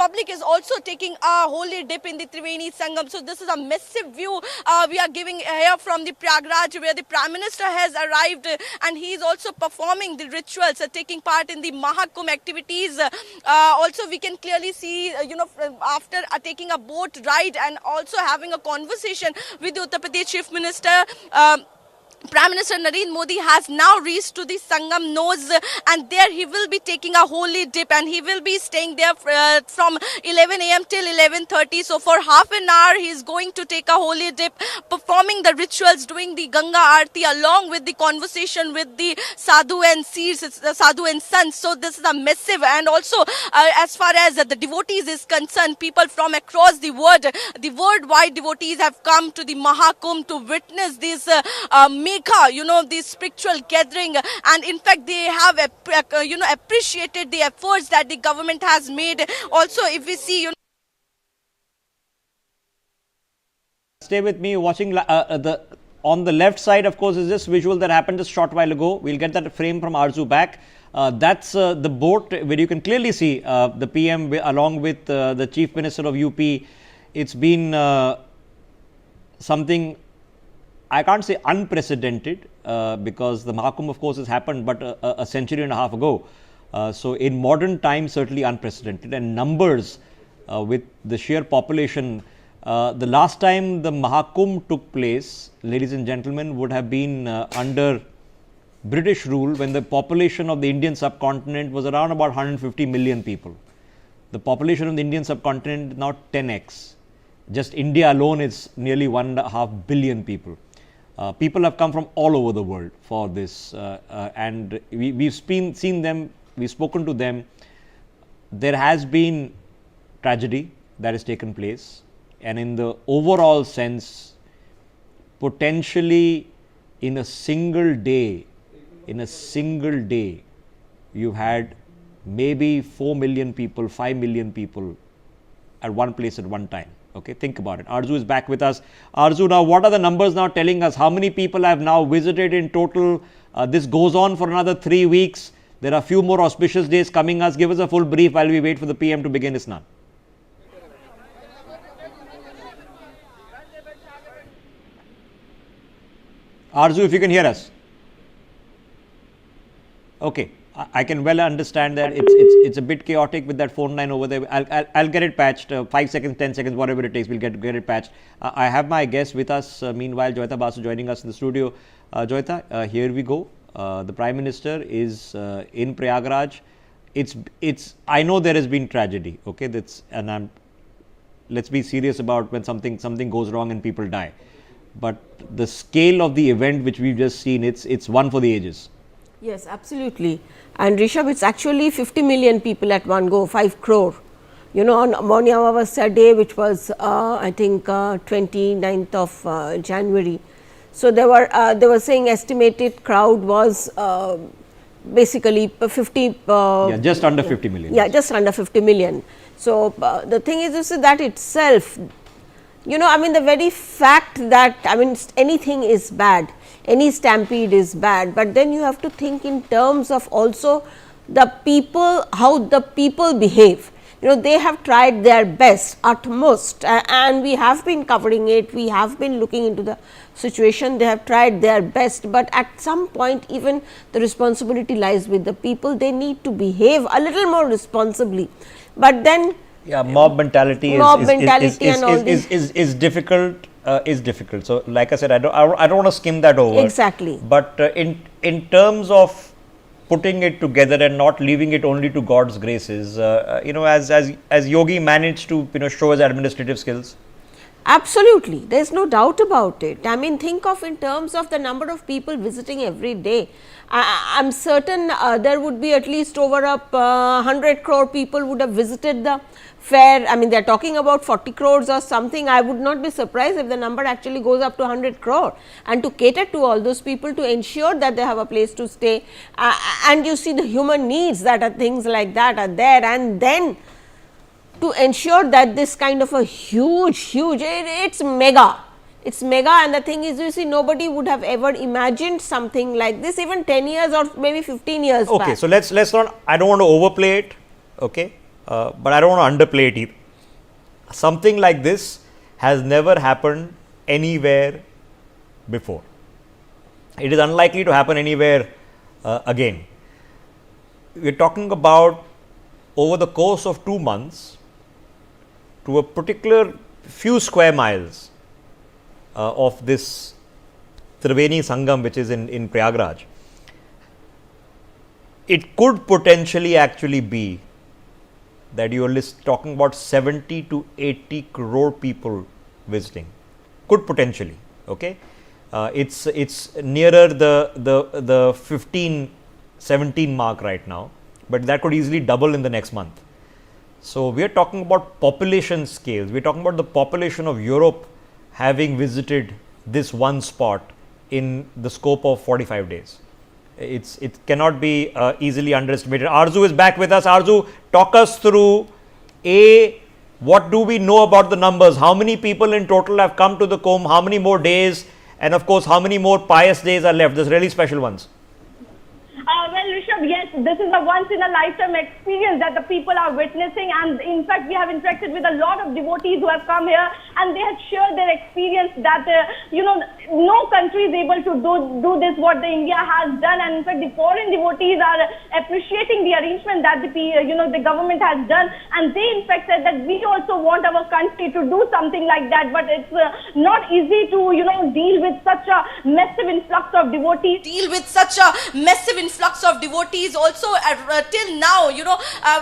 public is also taking a holy dip in the Triveni Sangam. So this is a massive view we are giving here from the Prayagraj, where the Prime Minister has arrived, and he is also performing the rituals, taking part in the Maha Kumbh activities. Also, we can clearly see, after taking a boat ride and also having a conversation with the Uttar Pradesh Chief Minister, Prime Minister Narendra Modi has now reached to the Sangam nose, and there he will be taking a holy dip, and he will be staying there from 11 a.m. till 11:30. So for half an hour he is going to take a holy dip, performing the rituals, doing the Ganga Aarti along with the conversation with the sadhu and seers, sadhu and sons. So this is a massive, and also as far as the devotees is concerned, people from across the worldwide devotees have come to the Maha Kumbh to witness this this spiritual gathering, and in fact they have appreciated the efforts that the government has made. Also, if we see, stay with me watching on the left side, of course, is this visual that happened just short while ago. We'll get that frame from Arzu back. That's the boat where you can clearly see the PM along with the Chief Minister of UP. It's been something, I can't say unprecedented, because the Maha Kumbh, of course, has happened but a century and a half ago. So in modern times, certainly unprecedented, and numbers with the sheer population. The last time the Maha Kumbh took place, ladies and gentlemen, would have been under British rule, when the population of the Indian subcontinent was around about 150 million people. The population of the Indian subcontinent is now 10x. Just India alone is nearly 1.5 billion people. People have come from all over the world for this, and we've seen them, we've spoken to them. There has been tragedy that has taken place, and in the overall sense, potentially in a single day, you had maybe 4 million people, 5 million people at one place at one time. Okay, think about it. Arzu is back with us. Arzu, now what are the numbers now telling us? How many people have now visited in total? This goes on for another 3 weeks. There are a few more auspicious days coming us. Give us a full brief while we wait for the PM to begin his Isnan. Arzu, if you can hear us. Okay, I can well understand that it's a bit chaotic with that phone line over there. I'll get it patched. 5 seconds, 10 seconds, whatever it takes, we'll get it patched. I have my guest with us. Meanwhile, Joyita Basu joining us in the studio. Joyita, here we go. The Prime Minister is in Prayagraj. I know there has been tragedy. Okay, let's be serious about when something goes wrong and people die. But the scale of the event which we've just seen, it's one for the ages. Yes, absolutely. And Rishabh, it's actually 50 million people at one go, 5 crore. On Mauni Amavasya day, which was I think 29th of January. So they were saying estimated crowd was basically 50. Just under 50 million. Yeah, just under 50 million. So the thing is that itself, the very fact that, anything is bad, any stampede is bad, but then you have to think in terms of also the people, how the people behave. They have tried their best, utmost, and we have been covering it, we have been looking into the situation, they have tried their best, but at some point even the responsibility lies with the people. They need to behave a little more responsibly, but then mob mentality is difficult. So, like I said, I don't want to skim that over. Exactly. But in terms of putting it together and not leaving it only to God's graces, as Yogi managed to show his administrative skills. Absolutely, there is no doubt about it. Think of in terms of the number of people visiting every day. I am certain there would be at least over 100 crore people would have visited the fair. They are talking about 40 crores or something. I would not be surprised if the number actually goes up to 100 crore. And to cater to all those people, to ensure that they have a place to stay, and you see the human needs that are things like that are there, and then to ensure that this kind of a huge, it's mega. It's mega, and the thing is, you see, nobody would have ever imagined something like this even 10 years or maybe 15 years back. Okay, so let's not, I don't want to overplay it, okay. but I don't want to underplay it either. Something like this has never happened anywhere before. It is unlikely to happen anywhere again. We are talking about over the course of 2 months to a particular few square miles of this Triveni Sangam, which is in Prayagraj. It could potentially actually be that you are talking about 70 to 80 crore people visiting. Could potentially, okay. It's nearer the 15, 17 mark right now, but that could easily double in the next month. So we are talking about population scales. We are talking about the population of Europe having visited this one spot in the scope of 45 days. It cannot be easily underestimated. Arzu is back with us. Arzu, talk us through what do we know about the numbers? How many people in total have come to the Kumbh? How many more days? And of course, how many more pious days are left? Those really special ones. Well, Rishabh, yes, this is a once-in-a-lifetime experience that the people are witnessing, and in fact, we have interacted with a lot of devotees who have come here, and they have shared their experience that, no country is able to do this, what the India has done, and in fact, the foreign devotees are appreciating the arrangement that the government has done, and they in fact said that we also want our country to do something like that, but it's not easy to, deal with such a massive influx of devotees. Also till now,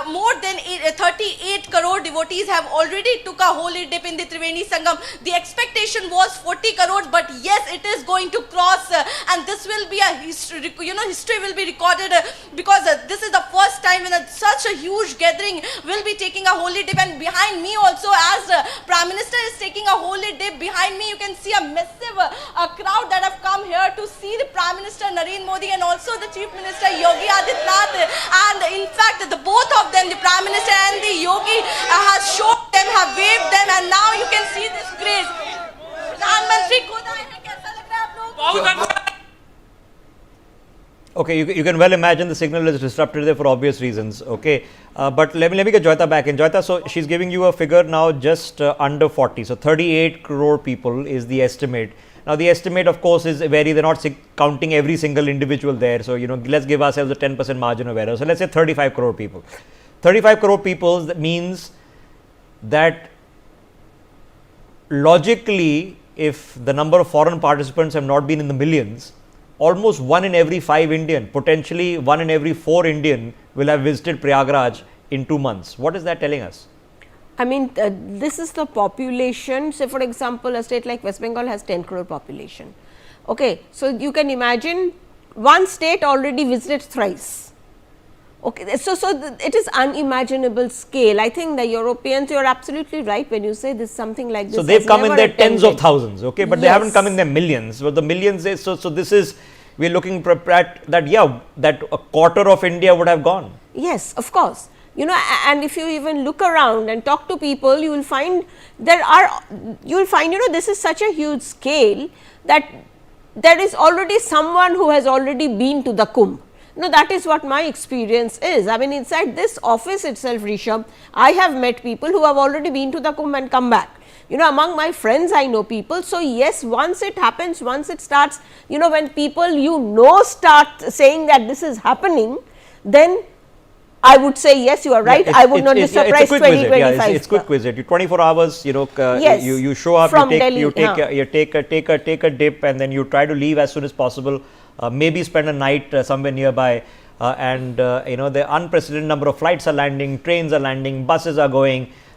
more than 38 crore devotees have already took a holy dip in the Triveni Sangam. The expectation was 40 crores, but yes, it is going to cross, and this will be a history. History will be recorded because this is the first time when such a huge gathering will be taking a holy dip. And behind me also, as Prime Minister is taking a holy dip, behind me you can see a massive crowd that have come here to see the Prime Minister Narendra Modi and also the Chief Minister Yogi Adityanath. And in fact, the both of them, the Prime Minister and the Yogi, has shown them, have waved them, and now you can see this grace. प्रधानमंत्री खुद आए हैं, कैसा लग रहा है आप लोग? Okay, you can well imagine the signal is disrupted there for obvious reasons. Okay, but let me get Joyita back in. Joyita, so she's giving you a figure now just under 40. So 38 crore people is the estimate. Now the estimate, of course, is vary. They're not counting every single individual there. So let's give ourselves a 10% margin of error. So let's say 35 crore people. 35 crore people, that means that logically, if the number of foreign participants have not been in the millions, almost 1 in every 5 Indian, potentially 1 in every 4 Indian will have visited Prayagraj in 2 months. What is that telling us? I mean, this is the population. Say, for example, a state like West Bengal has 10 crore population. Okay, so you can imagine one state already visited thrice. Okay, so it is unimaginable scale. I think the Europeans, you are absolutely right when you say this something like this. So they've come in their tens of thousands, okay, but they haven't come in their millions. So the millions is so this is, we're looking at that, that a quarter of India would have gone. Yes, of course. And if you even look around and talk to people, you will find this is such a huge scale that there is already someone who has already been to the Kumbh. That is what my experience is. I mean, inside this office itself, Rishabh, I have met people who have already been to the Kumbh and come back. Among my friends, I know people. So yes, once it happens, once it starts, when people start saying that this is happening, then I would say yes, you are right. I would not be surprised. 2025. It's quick visit. You 24 hours. Yes, you show up. From you take take a dip, and then you try to leave as soon as possible. Maybe spend a night somewhere nearby, and the unprecedented number of flights are landing, trains are landing, buses are going.